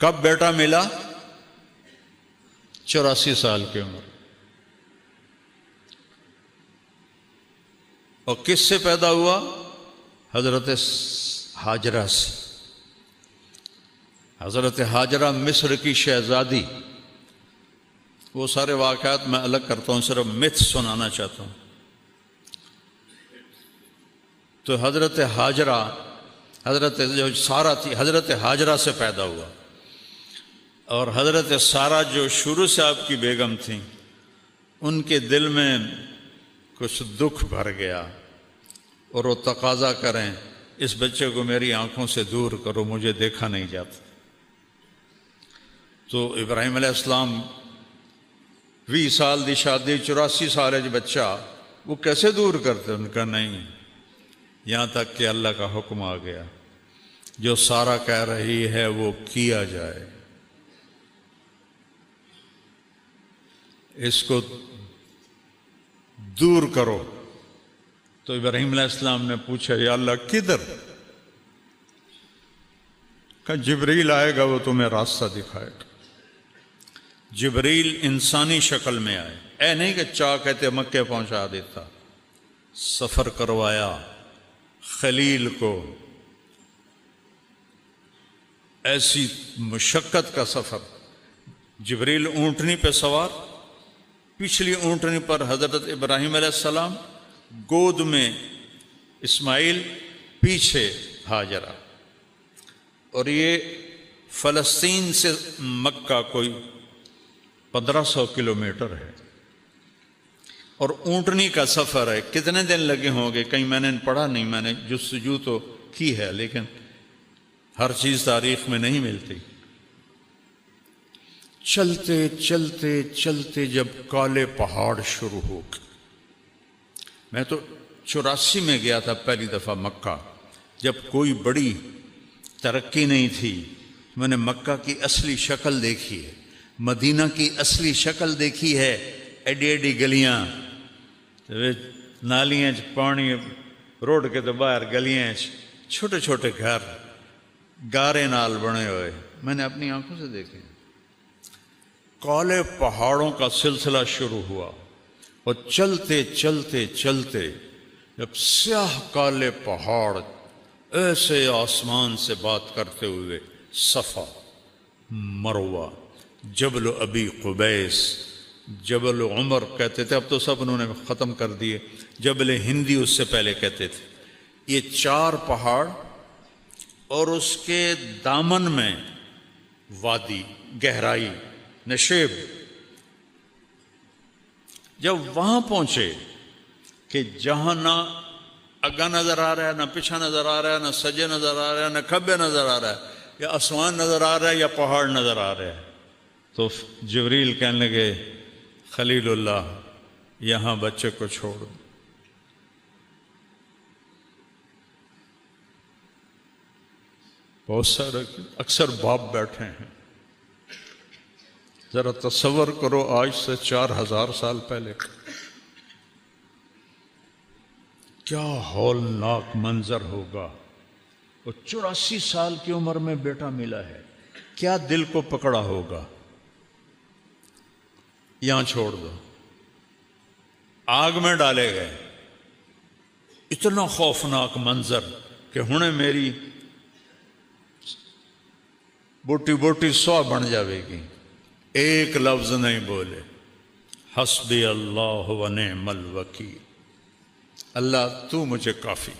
کب بیٹا ملا؟ 84 سال کی عمر. اور کس سے پیدا ہوا؟ حضرت ہاجرہ سے. حضرت ہاجرہ مصر کی شہزادی. وہ سارے واقعات میں الگ کرتا ہوں، صرف متھ سنانا چاہتا ہوں. تو حضرت ہاجرہ، حضرت جو سارہ تھی، حضرت ہاجرہ سے پیدا ہوا. اور حضرت سارہ جو شروع سے آپ کی بیگم تھیں، ان کے دل میں کچھ دکھ بھر گیا اور وہ تقاضا کریں اس بچے کو میری آنکھوں سے دور کرو، مجھے دیکھا نہیں جاتا. تو ابراہیم علیہ السلام 20 سال دی شادی، 84 سال بچہ، وہ کیسے دور کرتے؟ ان کا نہیں. یہاں تک کہ اللہ کا حکم آ گیا، جو سارہ کہہ رہی ہے وہ کیا جائے، اس کو دور کرو. تو ابراہیم علیہ السلام نے پوچھا یا اللہ کدھر؟ کہ جبریل آئے گا، وہ تمہیں راستہ دکھائے گا. جبریل انسانی شکل میں آئے، اے نہیں کہ چاہ کہتے مکے پہنچا دیتا. سفر کروایا خلیل کو، ایسی مشقت کا سفر. جبریل اونٹنی پہ سوار، پچھلی اونٹنی پر حضرت ابراہیم علیہ السلام، گود میں اسماعیل، پیچھے ہاجرہ. اور یہ فلسطین سے مکہ کوئی 1500 کلومیٹر ہے، اور اونٹنی کا سفر ہے. کتنے دن لگے ہوں گے کہیں میں نے پڑھا نہیں، میں نے جستجو تو کی ہے لیکن ہر چیز تاریخ میں نہیں ملتی. چلتے چلتے چلتے جب کالے پہاڑ شروع ہو گئے. میں تو 84 میں گیا تھا پہلی دفعہ مکہ، جب کوئی بڑی ترقی نہیں تھی. میں نے مکہ کی اصلی شکل دیکھی ہے، مدینہ کی اصلی شکل دیکھی ہے. ایڈی ایڈی گلیاں، نالیاں پانی، روڈ کے تو باہر گلیاں، چھوٹے چھوٹے گھر گارے نال بنے ہوئے، میں نے اپنی آنکھوں سے دیکھے. کالے پہاڑوں کا سلسلہ شروع ہوا، اور چلتے چلتے چلتے جب سیاہ کالے پہاڑ ایسے آسمان سے بات کرتے ہوئے، صفا، مروہ، جبل ابی قبیس، جبل عمر کہتے تھے، اب تو سب انہوں نے ختم کر دیے، جبل ہندی اس سے پہلے کہتے تھے. یہ 4 پہاڑ اور اس کے دامن میں وادی، گہرائی، نشیب. جب وہاں پہنچے کہ جہاں نہ اگا نظر آ رہا ہے، نہ پیچھا نظر آ رہا ہے، نہ سجے نظر آ رہا ہے، نہ کھبے نظر آ رہا ہے، یا آسمان نظر آ رہا ہے یا پہاڑ نظر آ رہا ہے. تو جبریل کہنے لگے خلیل اللہ یہاں بچے کو چھوڑ دو. بہت سارے اکثر باپ بیٹھے ہیں، ذرا تصور کرو آج سے 4000 سال پہلے کیا ہولناک منظر ہوگا. اور 84 سال کی عمر میں بیٹا ملا ہے، کیا دل کو پکڑا ہوگا. یہاں چھوڑ دو. آگ میں ڈالے گئے. اتنا خوفناک منظر کہ ہنے میری بوٹی بوٹی 100 بن جاوے گی. ایک لفظ نہیں بولے، حسبی اللہ و نعم الوکیل، اللہ تو مجھے کافی.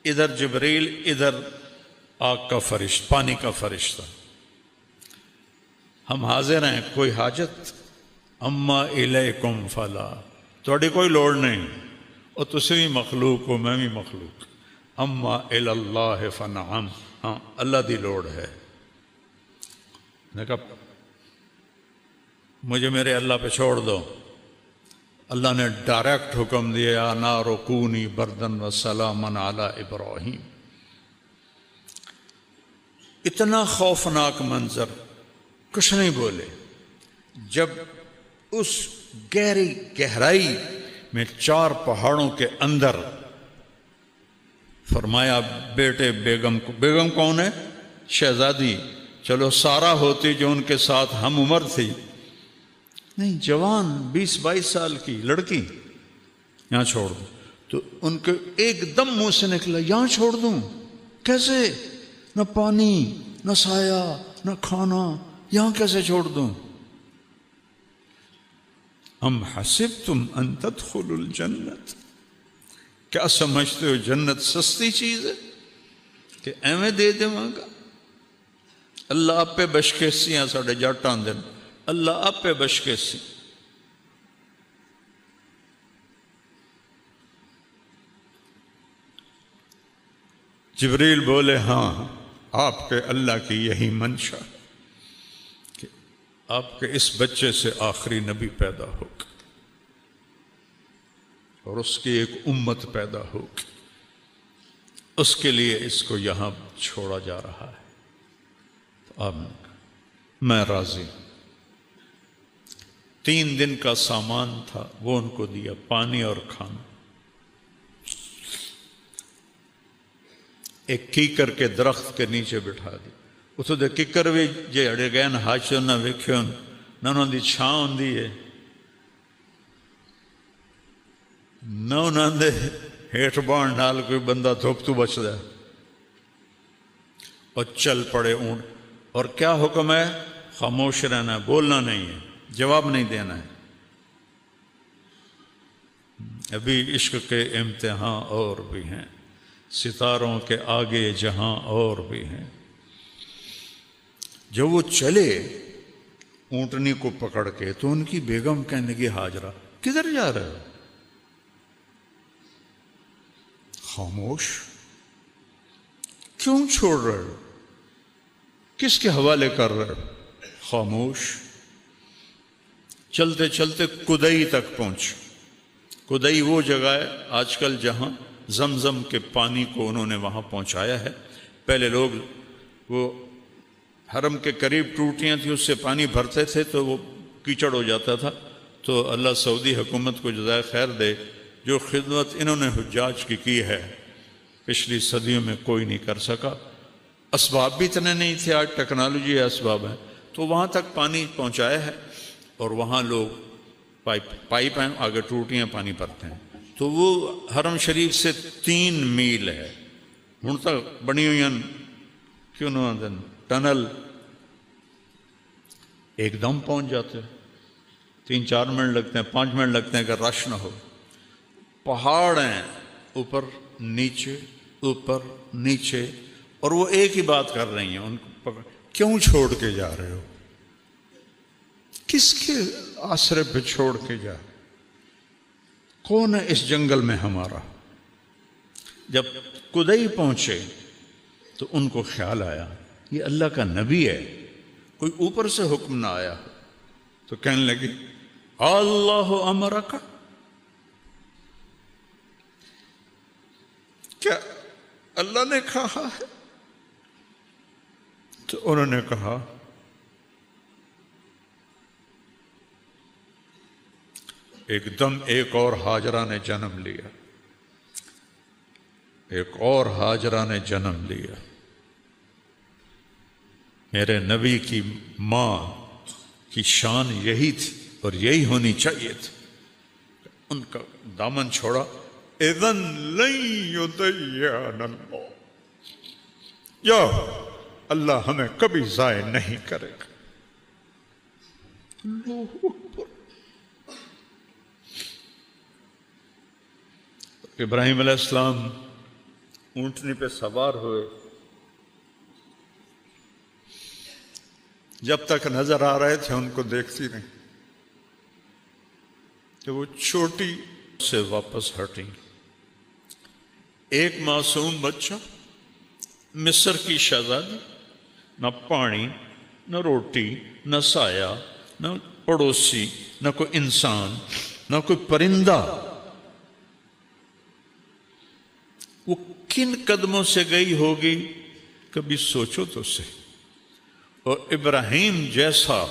ادھر جبریل، ادھر آگ کا فرشتہ، پانی کا فرشتہ. ہم حاضر ہیں، کوئی حاجت؟ اما الیکم فلا، تھوڑی کوئی لوڑ نہیں، اور تسی بھی مخلوق ہو، میں بھی مخلوق. اما اللہ فنعم، ہاں اللہ دی لوڑ ہے. میں کہا مجھے میرے اللہ پہ چھوڑ دو. اللہ نے ڈائریکٹ حکم دیا، نار کونی بردن و سلامن علی ابراہیم. اتنا خوفناک منظر، کچھ نہیں بولے. جب اس گہری گہرائی میں 4 پہاڑوں کے اندر فرمایا بیٹے بیگم کو، بیگم کون ہے؟ شہزادی، چلو سارا ہوتی جو ان کے ساتھ ہم عمر تھی، نہیں، جوان 20-22 سال کی لڑکی، یہاں چھوڑ دوں، تو ان کے ایک دم منہ سے نکلا یہاں چھوڑ دوں؟ کیسے؟ نہ پانی، نہ سایہ، نہ کھانا، یہاں کیسے چھوڑ دوں؟ ام حسبتم ان تدخلوا الجنت، کیا سمجھتے ہو جنت سستی چیز ہے کہ ایویں دے دے مانگا؟ اللہ آپ پہ بشکیسیاں ساڑھے جاٹاں دن، اللہ آپ پہ بشکیسی۔ جبریل بولے ہاں آپ کے اللہ کی یہی منشا کہ آپ کے اس بچے سے آخری نبی پیدا ہوگا اور اس کی ایک امت پیدا ہوگی، اس کے لیے اس کو یہاں چھوڑا جا رہا ہے۔ تو اب میں راضی۔ 3 دن کا سامان تھا وہ ان کو دیا، پانی اور کھانا۔ ایک کیکر کے درخت کے نیچے بٹھا دی، اتو دے کیکر بھی جے اڑے گئے نا ہاچو نہ ویکھیون نہ انہوں دی چھاں ہوندی ہے، نہ انہوں دے ہیٹھ بان ڈال کوئی بندہ دھوپ تو بچ دے، اور چل پڑے اونٹ۔ اور کیا حکم ہے؟ خاموش رہنا ہے، بولنا نہیں ہے، جواب نہیں دینا ہے۔ ابھی عشق کے امتحان اور بھی ہیں، ستاروں کے آگے جہاں اور بھی ہیں۔ جب وہ چلے اونٹنی کو پکڑ کے تو ان کی بیگم کہنے لگی ہاجرہ کدھر جا رہے ہو؟ خاموش، کیوں چھوڑ رہے ہو؟ کس کے حوالے کر رہے ہو؟ خاموش۔ چلتے چلتے کدئی تک پہنچ۔ کدئی وہ جگہ ہے آج کل جہاں زمزم کے پانی کو انہوں نے وہاں پہنچایا ہے۔ پہلے لوگ وہ حرم کے قریب ٹوٹیاں تھیں، اس سے پانی بھرتے تھے تو وہ کیچڑ ہو جاتا تھا۔ تو اللہ سعودی حکومت کو جزائے خیر دے، جو خدمت انہوں نے حجاج کی ہے پچھلی صدیوں میں کوئی نہیں کر سکا۔ اسباب بھی اتنے نہیں تھے، آج ٹیکنالوجی اسباب ہیں، تو وہاں تک پانی پہنچایا ہے، اور وہاں لوگ پائپ ہیں، آگے ٹوٹیاں پانی بھرتے ہیں۔ تو وہ حرم شریف سے 3 میل ہے، ہن تک بنی ہوئی کیوں نہ دن ٹنل، ایک دم پہنچ جاتے ہیں۔ 3-4 منٹ لگتے ہیں، 5 منٹ لگتے ہیں اگر رش نہ ہو۔ پہاڑ ہیں، اوپر نیچے اوپر نیچے، اور وہ ایک ہی بات کر رہی ہیں، ان کو کیوں چھوڑ کے جا رہے ہو؟ کس کے آسرے پہ چھوڑ کے جا رہے؟ کون ہے اس جنگل میں ہمارا؟ جب کدئی پہنچے تو ان کو خیال آیا یہ اللہ کا نبی ہے، کوئی اوپر سے حکم نہ آیا۔ تو کہنے لگی اللہ امرک، کیا اللہ نے کہا ہے؟ تو انہوں نے کہا ایک دم ایک اور ہاجرہ نے جنم لیا، ایک اور ہاجرہ نے جنم لیا۔ میرے نبی کی ماں کی شان یہی تھی اور یہی ہونی چاہیے تھی۔ ان کا دامن چھوڑا، اذن لن یضیعنا اللہ، یا اللہ ہمیں کبھی ضائع نہیں کرے گا۔ اللہ اکبر۔ ابراہیم علیہ السلام اونٹنی پہ سوار ہوئے، جب تک نظر آ رہے تھے ان کو دیکھتی نہیں، کہ وہ چھوٹی سے واپس ہٹیں۔ ایک معصوم بچہ، مصر کی شہزادی، نہ پانی، نہ روٹی، نہ سایہ، نہ پڑوسی، نہ کوئی انسان، نہ کوئی پرندہ۔ وہ کن قدموں سے گئی ہوگی کبھی سوچو تو صحیح۔ اور ابراہیم جیسا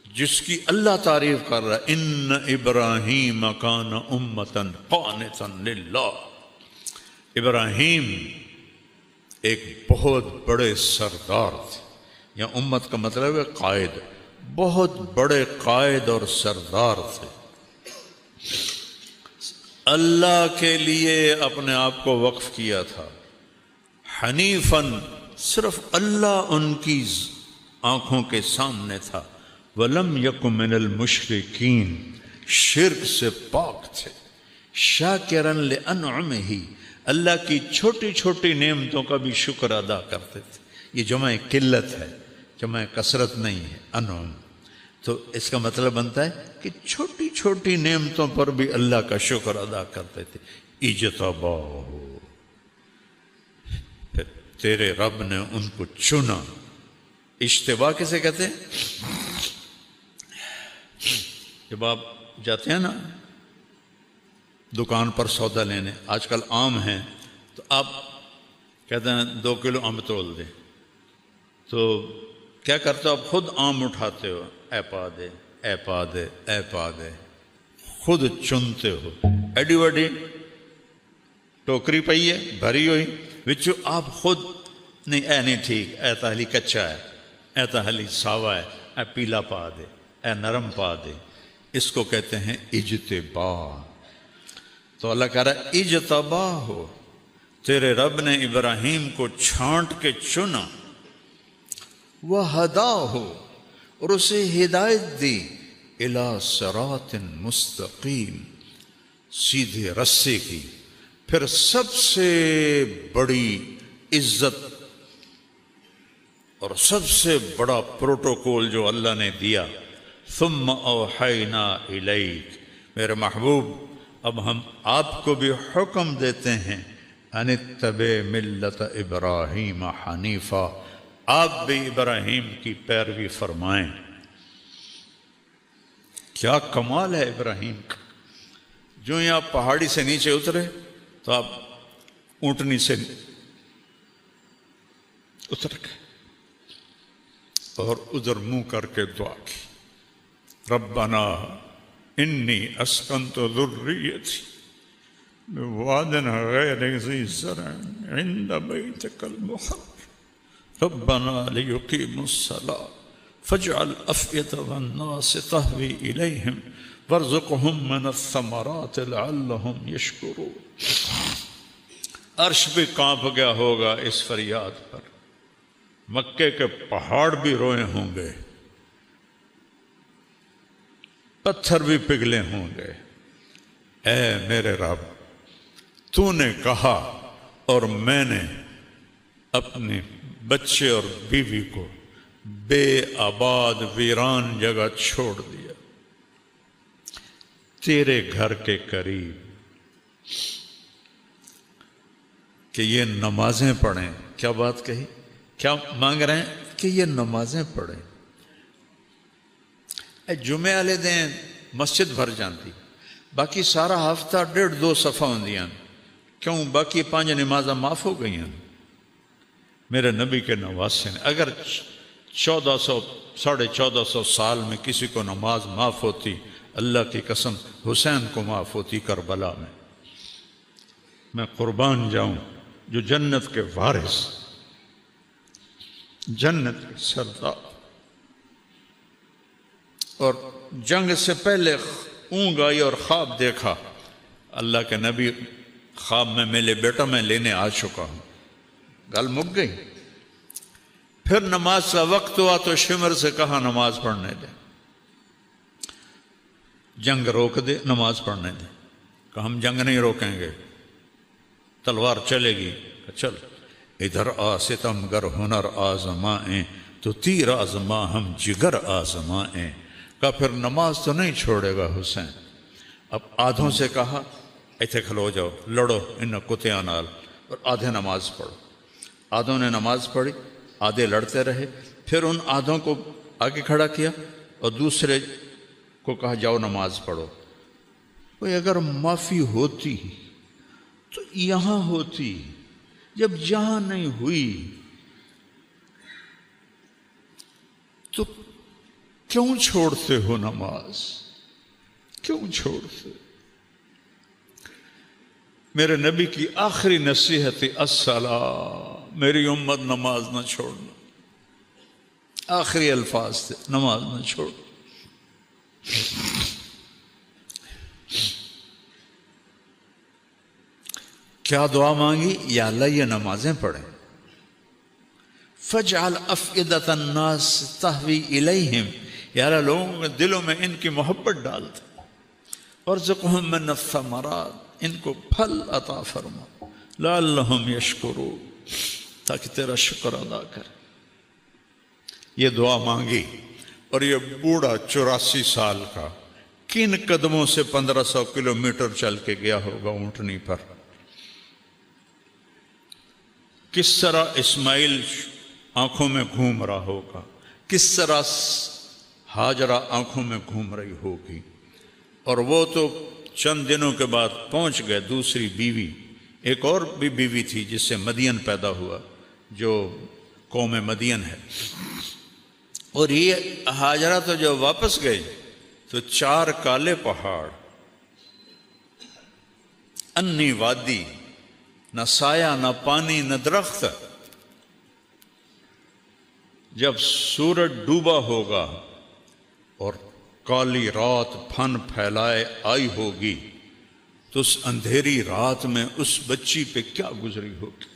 جس کی اللہ تعریف کر رہا ہے، ان ابراہیم کان امتا قانتا للہ، ابراہیم ایک بہت بڑے سردار تھے، یا امت کا مطلب ہے قائد، بہت بڑے قائد اور سردار تھے، اللہ کے لیے اپنے آپ کو وقف کیا تھا، حنیفاً صرف اللہ ان کی آنکھوں کے سامنے تھا، ولم یک من المشرکین شرک سے پاک تھے، شاکرا لانعمہ اللہ کی چھوٹی چھوٹی نعمتوں کا بھی شکر ادا کرتے تھے۔ یہ جمع قلت ہے، جمع کثرت نہیں ہے، انعم، تو اس کا مطلب بنتا ہے کہ چھوٹی چھوٹی نعمتوں پر بھی اللہ کا شکر ادا کرتے تھے۔ اجتباہ، پھر تیرے رب نے ان کو چنا۔ اجتباہ کسے کہتے ہیں؟ جب آپ جاتے ہیں نا دکان پر سودا لینے، آج کل آم ہیں، تو آپ کہتے ہیں 2 کلو آم تول دیں، تو کیا کرتے ہو آپ؟ خود آم اٹھاتے ہو، اے پا دے، اے پا دے، اے پا دے، خود چنتے ہو، ایڈی وڈی ٹوکری پئی ہے بھری ہوئی، وچوں آپ خود نہیں، اے نہیں ٹھیک، اے تاہلی کچا ہے، اے تاہلی ساوا ہے، اے پیلا پا دے، اے نرم پا دے۔ اس کو کہتے ہیں اجتباہ۔ تو اللہ کہہ رہا ہے اجتباہ ہو، تیرے رب نے ابراہیم کو چھانٹ کے چنا، وَہَدَاهُ، اور اسے ہدایت دی، اِلَى صِرَاطٍ مستقیم، سیدھے رستے کی۔ پھر سب سے بڑی عزت اور سب سے بڑا پروٹوکول جو اللہ نے دیا، ثم اوحینا الیک، میرے محبوب اب ہم آپ کو بھی حکم دیتے ہیں، ان اتبع ملت ابراہیم حنیفا، آپ بھی ابراہیم کی پیروی فرمائیں۔ کیا کمال ہے ابراہیم کا! جو ہی آپ پہاڑی سے نیچے اترے تو آپ اونٹنی سے اتر گئے اور ادھر منہ کر کے دعا کی، ربنا انی اسکنت ذریتی بواد غیر ذی زرع عند بیتک المحرم ربنا لیقیموا الصلاة فاجعل افئدة الناس تهوی الیہم وارزقهم من الثمرات لعلهم یشکرون۔ عرش بھی کانپ گیا ہوگا اس فریاد پر، مکے کے پہاڑ بھی روئے ہوں گے، پتھر بھی پگھلے ہوں گے۔ اے میرے رب، تو نے کہا اور میں نے اپنے بچے اور بیوی کو بے آباد ویران جگہ چھوڑ دیا، تیرے گھر کے قریب، کہ یہ نمازیں پڑھیں۔ کیا بات کہی؟ کیا مانگ رہے ہیں؟ کہ یہ نمازیں پڑھیں۔ جمعے والے دن مسجد بھر جاتی، باقی سارا ہفتہ 1.5-2 صفحہ ہوندیاں، کیوں؟ باقی 5 نمازاں معاف ہو گئی ہیں۔ میرے نبی کے نواسے نے، اگر 1400 سال میں کسی کو نماز معاف ہوتی، اللہ کی قسم حسین کو معاف ہوتی کربلا میں۔ میں قربان جاؤں، جو جنت کے وارث، جنت کے سردار، اور جنگ سے پہلے اونگ آئی اور خواب دیکھا، اللہ کے نبی خواب میں میرے بیٹا میں لینے آ چکا ہوں، گل مک گئی۔ پھر نماز کا وقت ہوا تو شمر سے کہا نماز پڑھنے دے، جنگ روک دے، نماز پڑھنے دے۔ کہا ہم جنگ نہیں روکیں گے، تلوار چلے گی۔ چل ادھر آ ستم گر ہنر آزمائیں، تو تیر آزما ہم جگر آزمائیں۔ کہا پھر نماز تو نہیں چھوڑے گا حسین۔ اب آدھوں سے کہا ایتھے کھلو جاؤ، لڑو ان کتیاں نال، اور آدھے نماز پڑھو۔ آدھوں نے نماز پڑھی، آدھے لڑتے رہے۔ پھر ان آدھوں کو آگے کھڑا کیا اور دوسرے کو کہا جاؤ نماز پڑھو۔ کوئی اگر معافی ہوتی تو یہاں ہوتی، جب یہاں نہیں ہوئی تو کیوں چھوڑتے ہو نماز؟ کیوں چھوڑتے؟ میرے نبی کی آخری نصیحت الصلاۃ، میری امت نماز نہ چھوڑنا۔ آخری الفاظ تھے، نماز نہ چھوڑ۔ کیا دعا مانگی؟ یا اللہ یہ نمازیں پڑھیں، فَاجْعَلْ أَفْئِدَةَ النَّاسِ تَهْوِي إِلَيْهِمْ، یا اللہ لوگوں کے دلوں میں ان کی محبت ڈال دے، وَارْزُقْهُم مِّنَ الثَّمَرَاتِ، ان کو پھل عطا فرما، لَعَلَّهُمْ يَشْكُرُونَ، تاکہ تیرا شکر ادا کرے۔ یہ دعا مانگی، اور یہ بوڑھا 84 سال کا کن قدموں سے 1500 کلومیٹر چل کے گیا ہوگا اونٹنی پر، کس طرح اسماعیل آنکھوں میں گھوم رہا ہوگا، کس طرح ہاجرہ آنکھوں میں گھوم رہی ہوگی، اور وہ تو چند دنوں کے بعد پہنچ گئے دوسری بیوی، ایک اور بھی بیوی تھی جس سے مدین پیدا ہوا جو قوم مدین ہے، اور یہ ہاجرہ تو جب واپس گئی تو 4 کالے پہاڑ، انی وادی، نہ سایہ نہ پانی نہ درخت، جب سورج ڈوبا ہوگا اور کالی رات پھن پھیلائے آئی ہوگی تو اس اندھیری رات میں اس بچی پہ کیا گزری ہوگی۔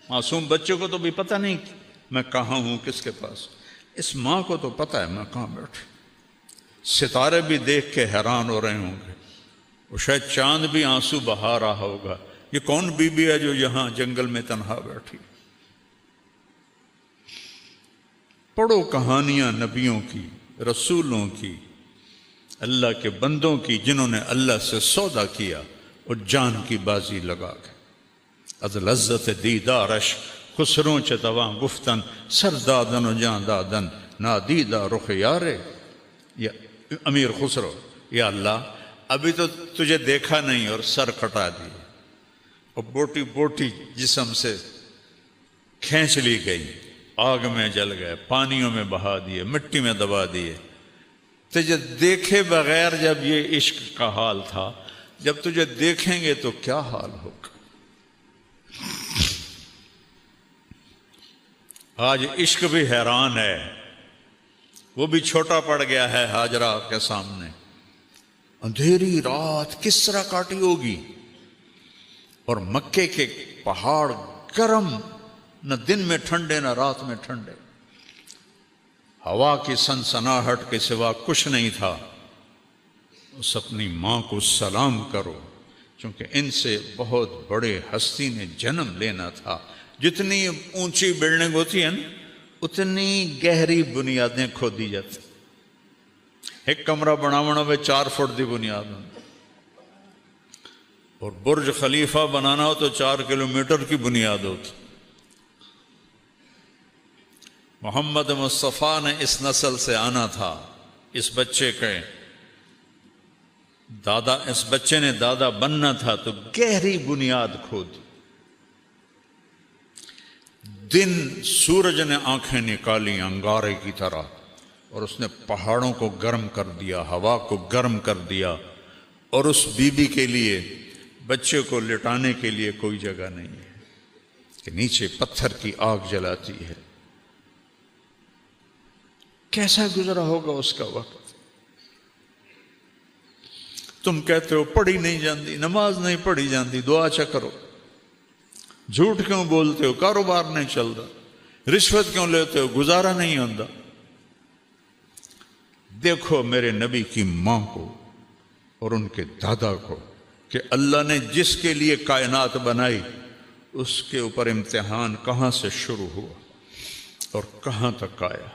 معصوم بچے کو تو بھی پتہ نہیں میں کہاں ہوں، کس کے پاس، اس ماں کو تو پتہ ہے میں کہاں بیٹھی، ستارے بھی دیکھ کے حیران ہو رہے ہوں گے، وہ شاید چاند بھی آنسو بہا رہا ہوگا، یہ کون بی بی ہے جو یہاں جنگل میں تنہا بیٹھی۔ پڑھو کہانیاں نبیوں کی، رسولوں کی، اللہ کے بندوں کی جنہوں نے اللہ سے سودا کیا اور جان کی بازی لگا کے۔ از لذت دیدارش خسروں چتواں گفتن، سر دادن و جان دادن نادیدہ رخ یارے۔ یا امیر خسرو، یا اللہ ابھی تو تجھے دیکھا نہیں اور سر کٹا دیے، اور بوٹی بوٹی جسم سے کھینچ لی گئی، آگ میں جل گئے، پانیوں میں بہا دیے، مٹی میں دبا دیے، تجھے دیکھے بغیر جب یہ عشق کا حال تھا، جب تجھے دیکھیں گے تو کیا حال ہوگا۔ آج عشق بھی حیران ہے، وہ بھی چھوٹا پڑ گیا ہے ہاجرہ کے سامنے۔ اندھیری رات کس طرح کاٹی ہوگی، اور مکے کے پہاڑ گرم، نہ دن میں ٹھنڈے نہ رات میں ٹھنڈے، ہوا کی سنسناہٹ کے سوا کچھ نہیں تھا۔ اس اپنی ماں کو سلام کرو، چونکہ ان سے بہت بڑے ہستی نے جنم لینا تھا۔ جتنی اونچی بلڈنگ ہوتی ہے نا اتنی گہری بنیادیں کھودی جاتی، ایک کمرہ بناونا میں 4 فٹ دی بنیاد ہوتی، اور برج خلیفہ بنانا ہو تو 4 کلومیٹر کی بنیاد ہوتی۔ محمد مصطفیٰ نے اس نسل سے آنا تھا، اس بچے نے دادا بننا تھا، تو گہری بنیاد کھودی۔ دن سورج نے آنکھیں نکالی انگارے کی طرح، اور اس نے پہاڑوں کو گرم کر دیا، ہوا کو گرم کر دیا، اور اس بی بی کے لیے، بچے کو لٹانے کے لیے کوئی جگہ نہیں ہے کہ نیچے پتھر کی آگ جلاتی ہے۔ کیسا گزرا ہوگا اس کا وقت؟ تم کہتے ہو پڑھی نہیں جاندی، نماز نہیں پڑھی جاندی، دعا اچھا کرو، جھوٹ کیوں بولتے ہو، کاروبار نہیں چلتا، رشوت کیوں لیتے ہو، گزارا نہیں ہوتا۔ دیکھو میرے نبی کی ماں کو اور ان کے دادا کو، کہ اللہ نے جس کے لیے کائنات بنائی اس کے اوپر امتحان کہاں سے شروع ہوا اور کہاں تک آیا۔